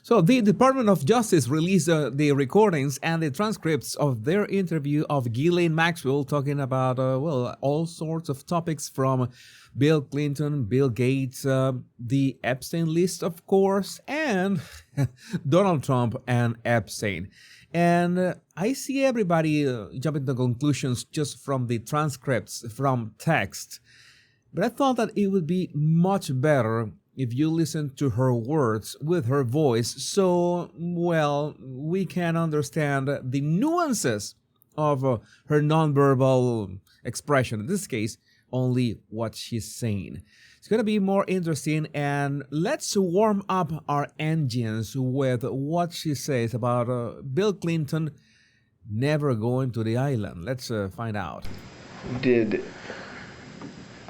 So the Department of Justice released the recordings and the transcripts of their interview of Ghislaine Maxwell talking about, all sorts of topics from Bill Clinton, Bill Gates, the Epstein list, of course, and Donald Trump and Epstein. And I see everybody jumping to conclusions just from the transcripts, from text. But I thought that it would be much better if you listen to her words with her voice, so, we can understand the nuances of her nonverbal expression. In this case, only what she's saying. It's going to be more interesting, and let's warm up our engines with what she says about Bill Clinton never going to the island. Let's find out.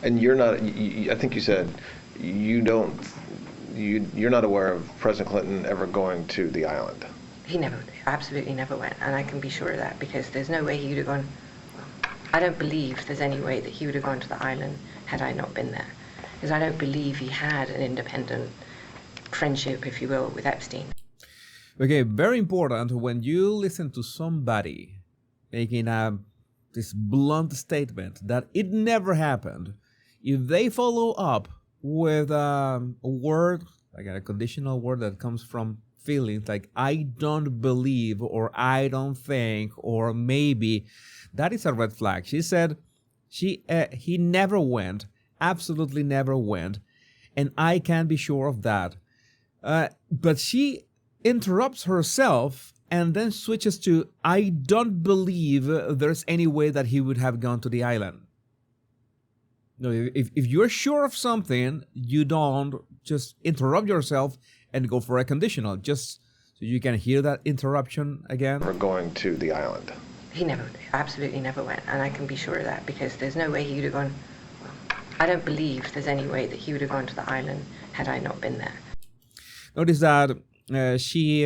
And you're not, I think you said, you're not aware of President Clinton ever going to the island. He absolutely never went, and I can be sure of that because there's no way he would have gone. I don't believe there's any way that he would have gone to the island had I not been there, because I don't believe he had an independent friendship, if you will, with Epstein. Okay, very important when you listen to somebody making this blunt statement that it never happened. If they follow up with a word, like a conditional word that comes from feelings, like I don't believe, or I don't think, or maybe, that is a red flag. She said he never went, absolutely never went, and I can be sure of that. But she interrupts herself and then switches to, I don't believe there's any way that he would have gone to the island. No, if you're sure of something, you don't just interrupt yourself and go for a conditional, just so you can hear that interruption again. We're going to the island. He absolutely never went, and I can be sure of that because there's no way he would have gone. I don't believe there's any way that he would have gone to the island had I not been there. Notice that she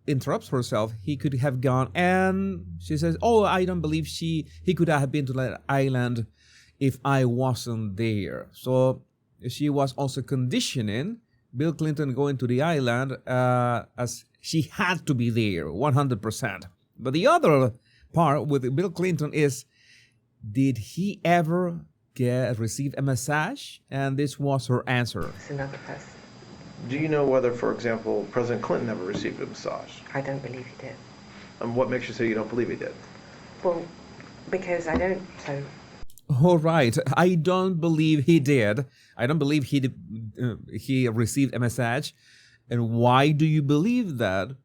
interrupts herself. He could have gone, and she says, "Oh, I don't believe he could have been to that island if I wasn't there." So she was also conditioning Bill Clinton going to the island as she had to be there 100%. But the other part with Bill Clinton is, did he ever receive a massage? And this was her answer. It's another person. Do you know whether, for example, President Clinton ever received a massage? I don't believe he did. And what makes you say you don't believe he did? Well, because I don't, so... All right, I don't believe he did. I don't believe he received a massage. And why do you believe that?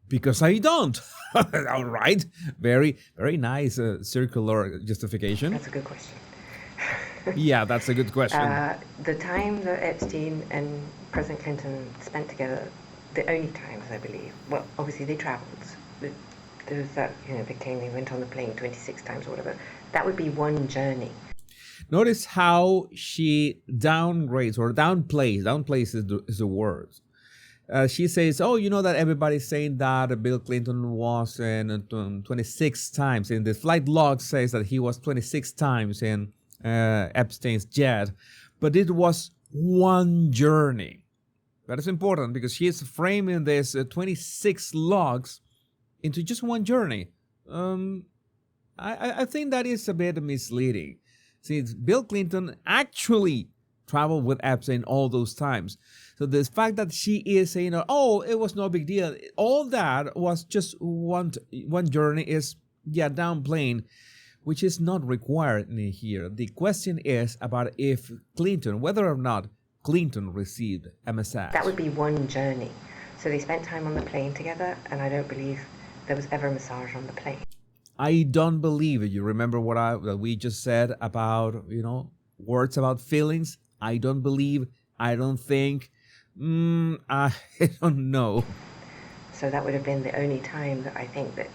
Because I don't. All right, very, very nice circular justification. That's a good question. Yeah, that's a good question. The time that Epstein and President Clinton spent together, the only times I believe, well, obviously they traveled. There was that, they went on the plane 26 times or whatever. That would be one journey. Notice how she downgrades or downplays is the word. She says, oh, you know that everybody's saying that Bill Clinton was in 26 times. In the flight log says that he was 26 times in Epstein's jet. But it was one journey. That is important because she is framing this 26 logs into just one journey. I think that is a bit misleading, since Bill Clinton actually traveled with Epstein all those times. So the fact that she is saying, oh, it was no big deal, all that was just one journey is, downplaying, which is not required in here. The question is about if Clinton, whether or not Clinton received a massage. That would be one journey. So they spent time on the plane together, and I don't believe there was ever a massage on the plane. I don't believe it. You remember what we just said about, words about feelings? I don't believe, I don't think, I don't know. So that would have been the only time that I think that...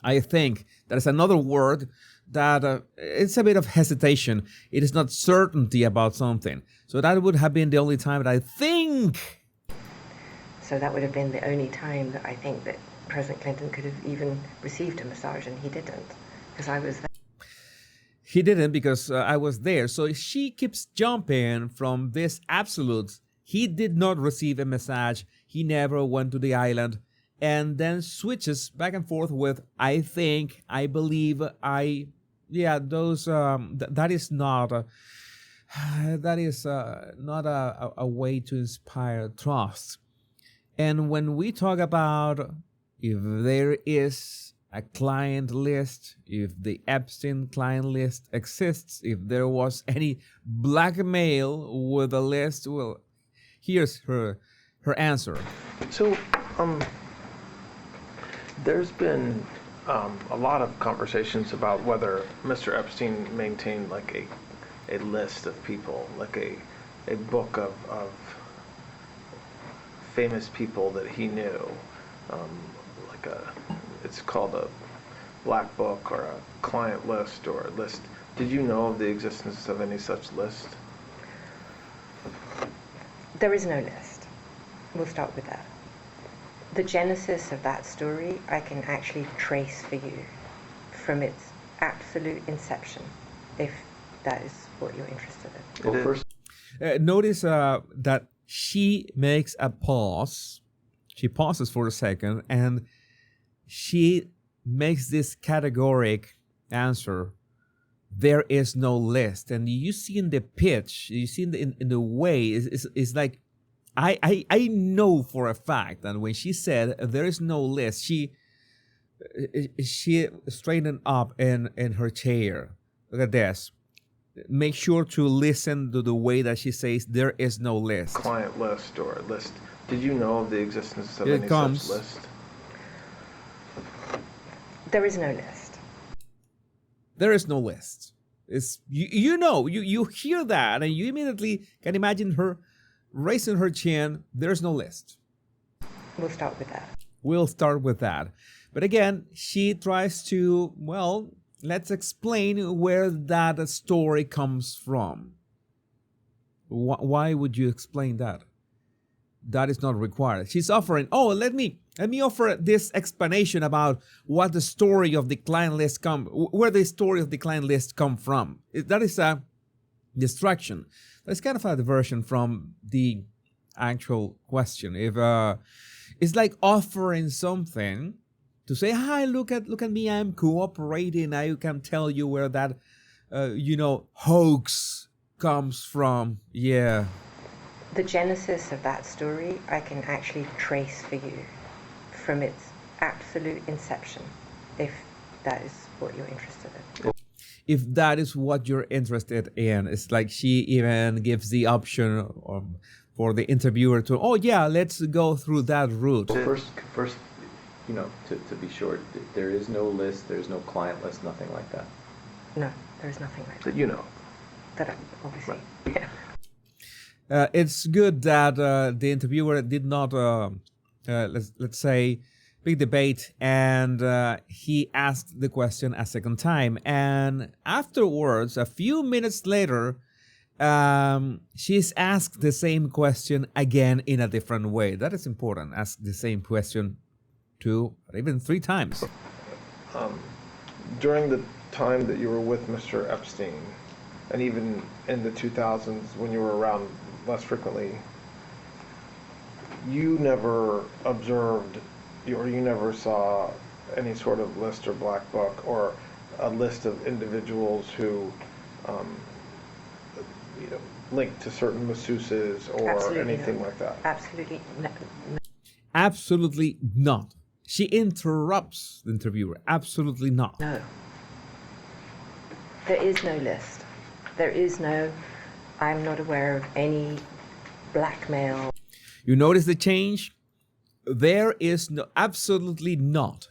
I think there's another word that it's a bit of hesitation. It is not certainty about something. So that would have been the only time that I think. So that would have been the only time that I think that President Clinton could have even received a massage, and he didn't, because I was there. He didn't because I was there. So she keeps jumping from this absolute. He did not receive a massage. he never went to the island, and then switches back and forth with I think, I believe, that is not not a way to inspire trust. And when we talk about if there is a client list, if the Epstein client list exists, if there was any blackmail with a list, well, here's her answer. So, there's been a lot of conversations about whether Mr. Epstein maintained like a list of people, like a book of famous people that he knew, it's called a black book or a client list or a list. Did you know of the existence of any such list? There is no list. We'll start with that. The genesis of that story I can actually trace for you from its absolute inception, if that is what you're interested in. Well, first, notice that she makes a pause. She pauses for a second, and she makes this categoric answer. There is no list. And you see in the pitch, you see in the way, it's like, I know for a fact that when she said there is no list, she straightened up in her chair. Look at this. Make sure to listen to the way that she says there is no list. Client list or list. Did you know of the existence of any such list? There is no list. There is no list. It's you hear that and you immediately can imagine her raising her chin. There's no list. We'll start with that. We'll start with that. But again, she tries to, well, let's explain where that story comes from. Why would you explain that? That is not required. She's offering, let me offer this explanation about what the story of the client list where the story of the client list come from. That is a distraction. That's kind of a diversion from the actual question. If it's like offering something to say, "Hi, look at me, I'm cooperating. I can tell you where that hoax comes from." Yeah. The genesis of that story I can actually trace for you from its absolute inception, if that is what you're interested in. If that is what you're interested in, it's like she even gives the option for the interviewer to, let's go through that route. Well, first, to be sure, there is no list, there's no client list, nothing like that. No, there's nothing like that. that you know. That I, obviously, Right. yeah. It's good that the interviewer did not, let's say, big debate, and he asked the question a second time. And afterwards, a few minutes later, she's asked the same question again in a different way. That is important. Ask the same question 2 or even 3 times. During the time that you were with Mr. Epstein, and even in the 2000s when you were around less frequently, you never observed or you never saw any sort of list or black book or a list of individuals who linked to certain masseuses or Absolutely anything not. like that? Absolutely no. Absolutely not. She interrupts the interviewer. Absolutely not. No. There is no list. There is no, I'm not aware of any blackmail. You notice the change? There is no, absolutely not.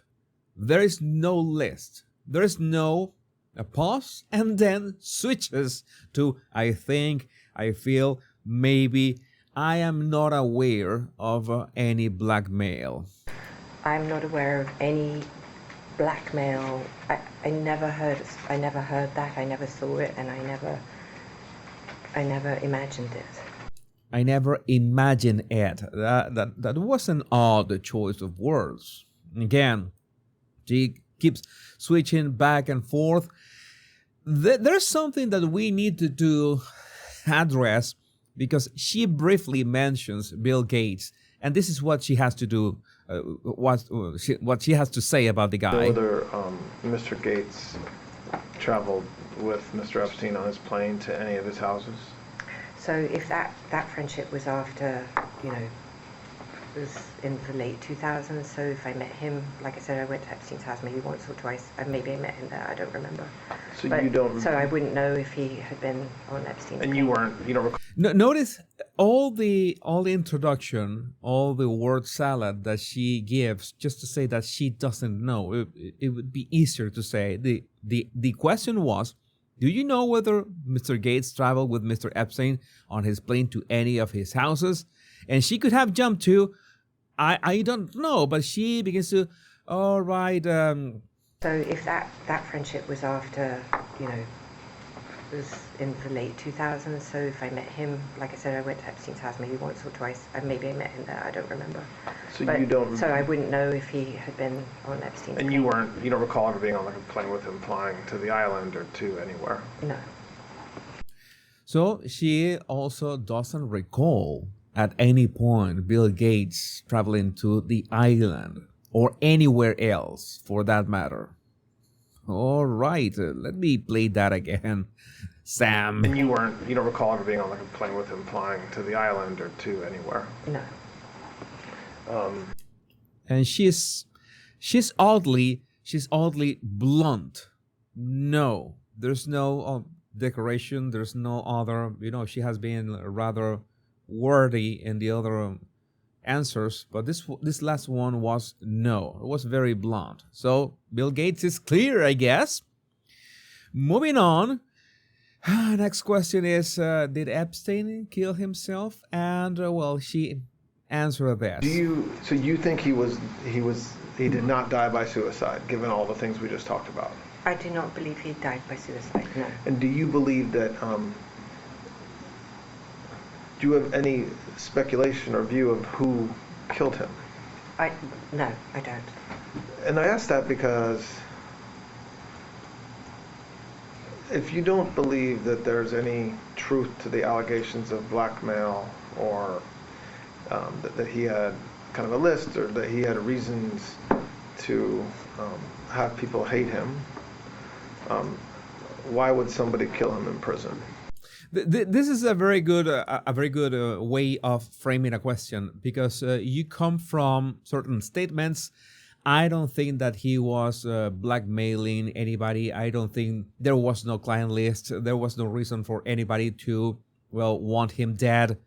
There is no list. There is no, a pause, and then switches to I think, I feel, maybe, I am not aware of any blackmail. I'm not aware of any blackmail. I never heard that. I never saw it, and I never imagined it. I never imagined it. That was an odd choice of words. Again, she keeps switching back and forth. There's something that we need to address, because she briefly mentions Bill Gates and this is what she has to do, what she has to say about the guy. Whether Mr. Gates traveled with Mr. Epstein on his plane to any of his houses? So if that friendship was after, it was in the late 2000s, so if I met him, like I said, I went to Epstein's house maybe once or twice, and maybe I met him there, I don't remember. So But- you don't. So I wouldn't know if he had been on Epstein's And plane. you don't recall. Notice all the introduction, all the word salad that she gives, just to say that she doesn't know. It would be easier to say. The question was, do you know whether Mr. Gates traveled with Mr. Epstein on his plane to any of his houses? And she could have jumped to, I don't know, but she begins to, all right. So if that friendship was after, it was in the late 2000s, so if I met him, like I said, I went to Epstein's house maybe once or twice, and maybe I met him there, I don't remember. So But- you don't. So I wouldn't know if he had been on Epstein's And plane. you don't recall ever being on like a plane with him flying to the island or to anywhere? No. So she also doesn't recall at any point Bill Gates traveling to the island or anywhere else for that matter. All right, let me play that again, Sam. And you don't recall ever being on like a plane with him flying to the island or to anywhere? No. And she's oddly blunt. No, there's no decoration. There's no other. She has been rather wordy in the other answers, but this last one was no. It was very blunt. So Bill Gates is clear, I guess. Moving on. Next question is: did Epstein kill himself? And she answered this. So you think he did not die by suicide, given all the things we just talked about? I do not believe he died by suicide, no. And do you believe that, do you have any speculation or view of who killed him? No, I don't. And I ask that because if you don't believe that there's any truth to the allegations of blackmail or that he had kind of a list or that he had reasons to have people hate him, why would somebody kill him in prison? This is a very good way of framing a question, because you come from certain statements. I don't think that he was blackmailing anybody. I don't think there was no client list. There was no reason for anybody to, want him dead.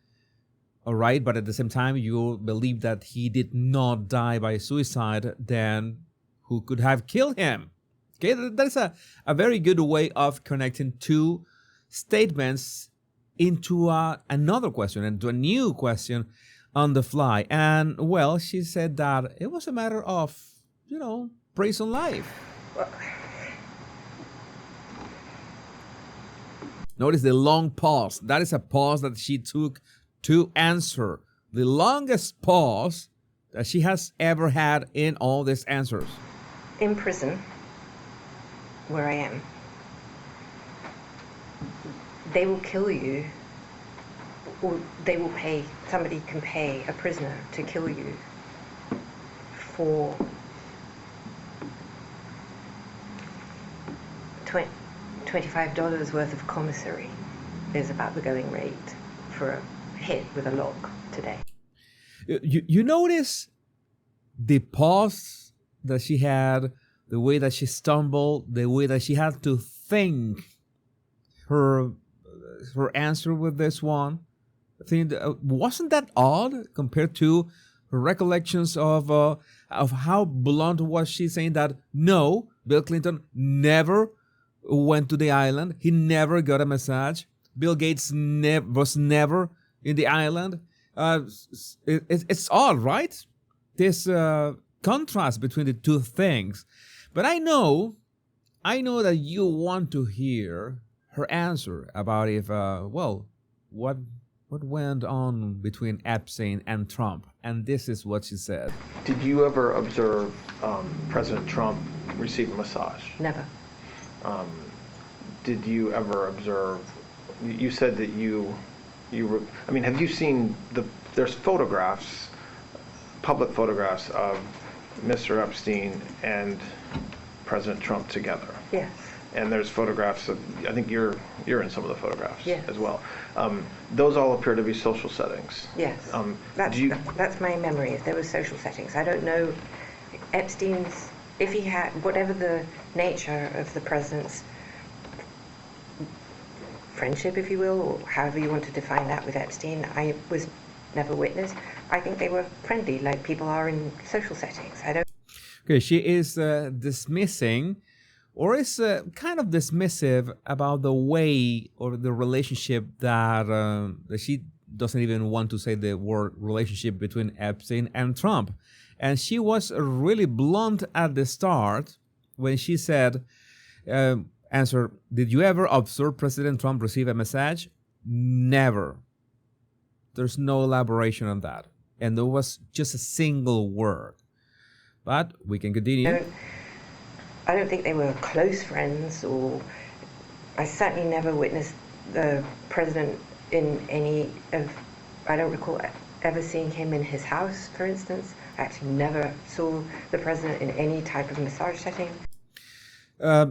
All right, but at the same time, you believe that he did not die by suicide. Then who could have killed him? Okay, that's a very good way of connecting two statements into another question, into a new question on the fly. And she said that it was a matter of, prison life. Notice the long pause. That is a pause that she took to answer. The longest pause that she has ever had in all these answers. In prison, where I am, they will kill you, or somebody can pay a prisoner to kill you for $25 worth of commissary is about the going rate for a hit with a lock today. You notice the pause that she had, the way that she stumbled, the way that she had to think her answer with this one. I think wasn't that odd compared to her recollections of how blunt was she, saying that no, Bill Clinton never went to the island. He never got a massage. Bill Gates was never in the island. It's odd, right? This contrast between the two things. But I know that you want to hear her answer about if, what went on between Epstein and Trump. And this is what she said. Did you ever observe President Trump receive a massage? Never. Did you ever observe, you said that have you seen there's photographs public photographs of Mr. Epstein and President Trump together. Yes. And there's photographs of, I think you're in some of the photographs Yes. as well. Those all appear to be social settings. Yes. That's my memory. If there were social settings, I don't know Epstein's. If he had whatever the nature of the president's friendship, if you will, or however you want to define that with Epstein, I was never witness. I think they were friendly, like people are in social settings. I don't. Okay, she is dismissing, or is kind of dismissive about the way or the relationship that she doesn't even want to say the word relationship between Epstein and Trump. And she was really blunt at the start when she said, answer, did you ever observe President Trump receive a massage? Never. There's no elaboration on that. And there was just a single word. But we can continue. I don't think they were close friends, or I certainly never witnessed the president in any of, I don't recall ever seeing him in his house, for instance. I actually never saw the president in any type of massage setting.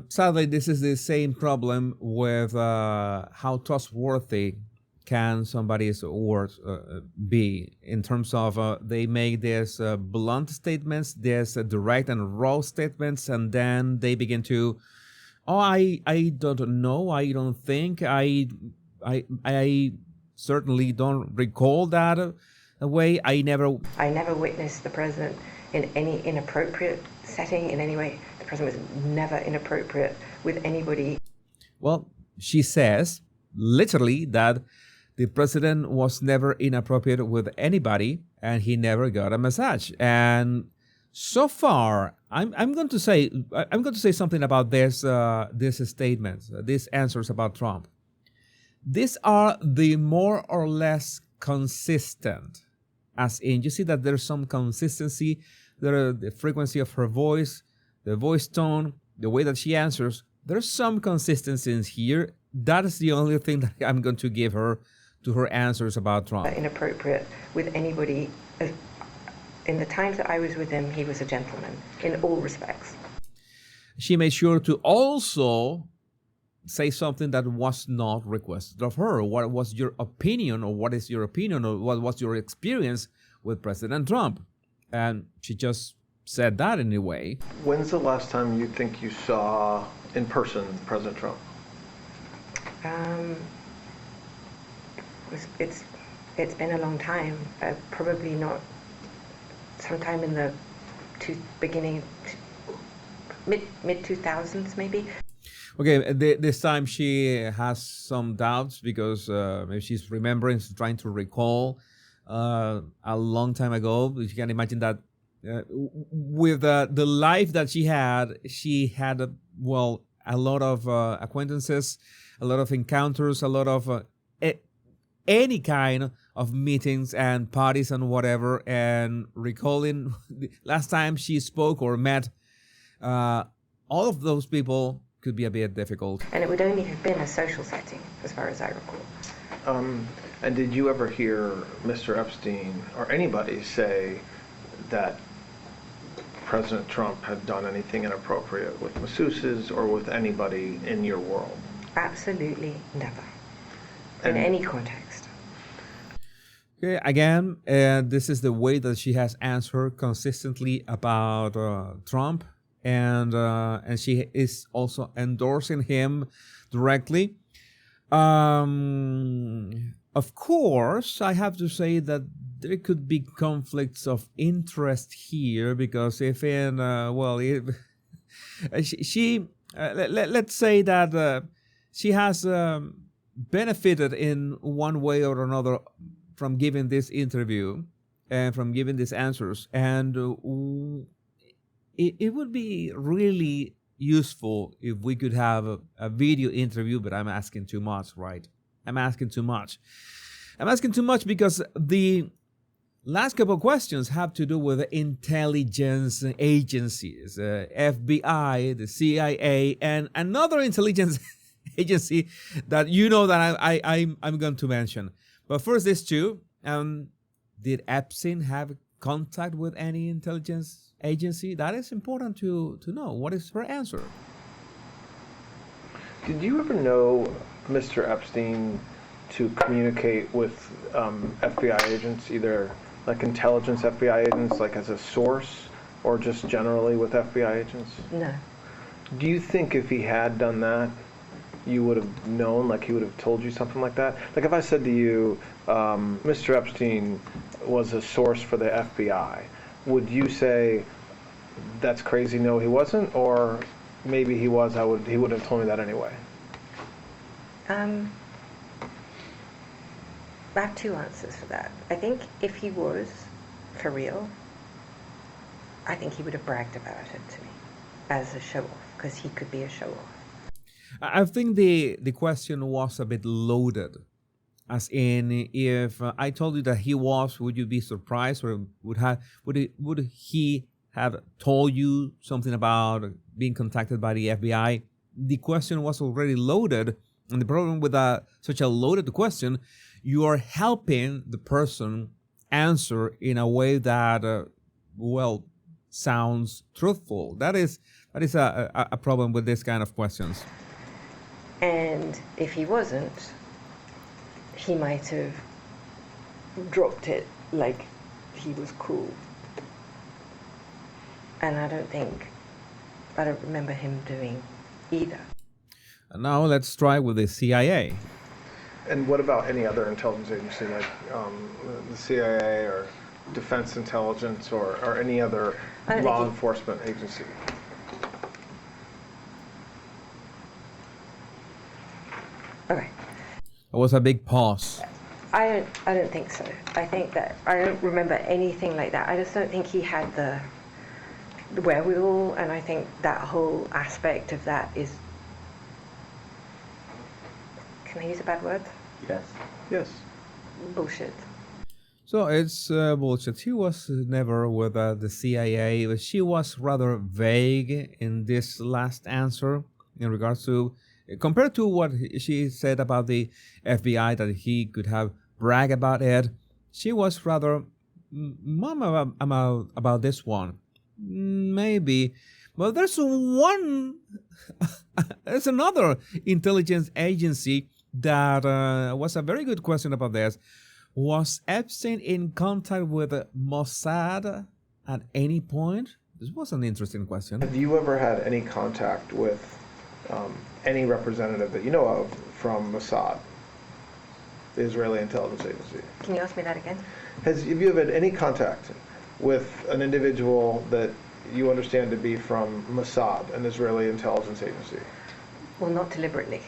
Sadly, this is the same problem with how trustworthy can somebody's words be in terms of they make these blunt statements, these direct and raw statements, and then they begin to, I don't know, I don't think, I certainly don't recall that way. I never witnessed the president in any inappropriate setting in any way. The president was never inappropriate with anybody. Well, she says literally that the president was never inappropriate with anybody, and he never got a massage. And so far, I'm going to say something about this these statements, these answers about Trump. These are the more or less consistent, as in you see that there's some consistency, the frequency of her voice, the voice tone, the way that she answers. There's some consistency in here. That is the only thing that I'm going to give her to her answers about Trump. Inappropriate with anybody. In the times that I was with him, he was a gentleman in all respects. She made sure to also say something that was not requested of her. What was your opinion, or what is your opinion, or what was your experience with President Trump? And she just said that in a way. When's the last time you think you saw in person President Trump? It's been a long time. Probably not. Sometime in the mid 2000s maybe. Okay, this time she has some doubts because maybe she's remembering, she's trying to recall a long time ago. You can imagine that with the life that she had a lot of acquaintances, a lot of encounters, a lot of any kind of meetings and parties and whatever. And recalling the last time she spoke or met all of those people could be a bit difficult. And it would only have been a social setting, as far as I recall. And did you ever hear Mr. Epstein or anybody say that President Trump had done anything inappropriate with masseuses or with anybody in your world? Absolutely never. In any context. Okay, again, this is the way that she has answered consistently about Trump, and she is also endorsing him directly. Of course, I have to say that there could be conflicts of interest here, because if let's say that she has benefited in one way or another from giving this interview and from giving these answers, and it would be really useful if we could have a video interview, but I'm asking too much, right? I'm asking too much because the last couple of questions have to do with intelligence agencies, FBI, the CIA, and another intelligence agency that you know that I'm going to mention. But first, these two, did Epstein have contact with any intelligence agency? That is important to know. What is her answer? Did you ever know Mr. Epstein to communicate with FBI agents, either like intelligence FBI agents, like as a source, or just generally with FBI agents? No. Do you think if he had done that, you would have known, like he would have told you something like that? Like if I said to you, Mr. Epstein was a source for the FBI, would you say, that's crazy, no he wasn't, or maybe he was, he would have told me that anyway? I have two answers for that. I think if he was for real, I think he would have bragged about it to me as a show off, because he could be a show off. I think the question was a bit loaded, as in, if I told you that he was, would you be surprised, or would he have told you something about being contacted by the FBI? The question was already loaded, and the problem with such a loaded question, you are helping the person answer in a way that sounds truthful. That is a problem with this kind of questions. And if he wasn't, he might have dropped it like he was cool. And I don't remember him doing either. And now let's try with the CIA. And what about any other intelligence agency, like the CIA or Defense Intelligence or any other law enforcement agency? Okay. It was a big pause. I don't think so. I think that I don't remember anything like that. I just don't think he had the wherewithal, and I think that whole aspect of that is, can I use a bad word? Yes. Yes. Bullshit. So it's bullshit. She was never with the CIA, but she was rather vague in this last answer in regards to, compared to what she said about the FBI, that he could have bragged about it. She was rather mum about this one. Maybe. But there's another intelligence agency that was a very good question about this. Was Epstein in contact with Mossad at any point? This was an interesting question. Have you ever had any contact with any representative that you know of from Mossad, the Israeli intelligence agency? Can you ask me that again? Have you ever had any contact with an individual that you understand to be from Mossad, an Israeli intelligence agency? Well, not deliberately.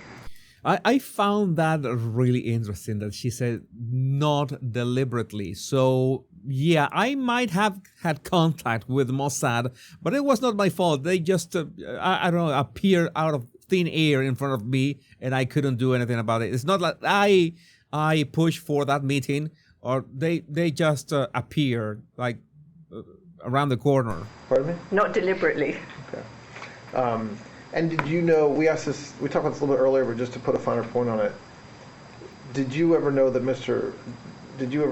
I found that really interesting that she said not deliberately. So, yeah, I might have had contact with Mossad, but it was not my fault. They just, I don't know, appeared out of thin air in front of me, and I couldn't do anything about it. It's not like I pushed for that meeting, or they just appeared, like, around the corner. Pardon me? Not deliberately. Okay. And did you know, we talked about this a little bit earlier, but just to put a finer point on it, did you ever know that were you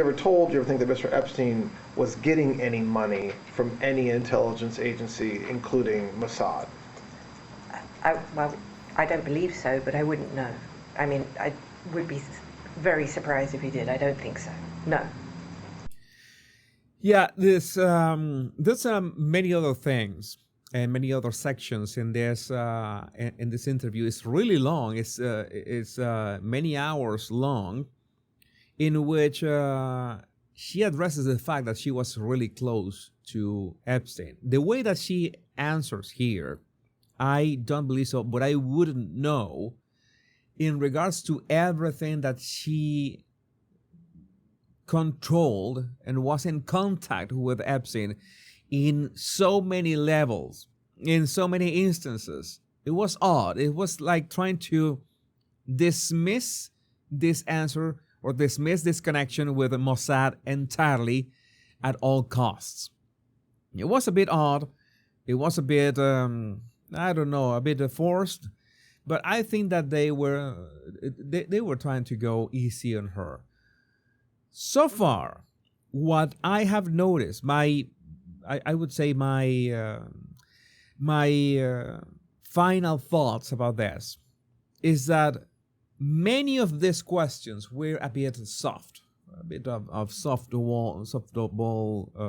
ever told, do you ever think that Mr. Epstein was getting any money from any intelligence agency, including Mossad? I don't believe so, but I wouldn't know. I mean, I would be very surprised if he did. I don't think so. No. Yeah, there's many other things and many other sections in this interview. It's really long. It's many hours long, in which she addresses the fact that she was really close to Epstein. The way that she answers here, I don't believe so, but I wouldn't know in regards to everything that she controlled and was in contact with Epstein in so many levels, in so many instances. It was odd. It was like trying to dismiss this answer or dismiss this connection with Mossad entirely at all costs. It was a bit odd. It was a bit, I don't know, a bit forced. But I think that they were trying to go easy on her. So far, what I have noticed, I would say my final thoughts about this is that many of these questions were a bit soft, a bit of softball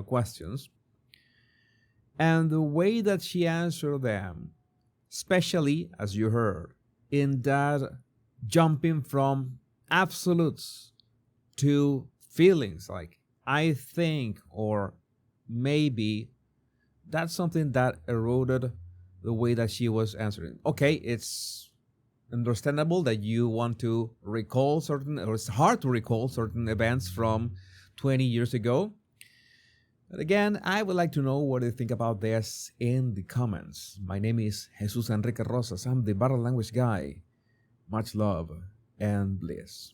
questions. And the way that she answered them, especially as you heard, in that jumping from absolutes to feelings like I think or maybe, that's something that eroded the way that she was answering. Okay, it's understandable that you want to recall certain, or it's hard to recall certain events from 20 years ago. But again, I would like to know what you think about this in the comments. My name is Jesus Enrique Rosas. I'm the Barra Language Guy. Much love and bliss.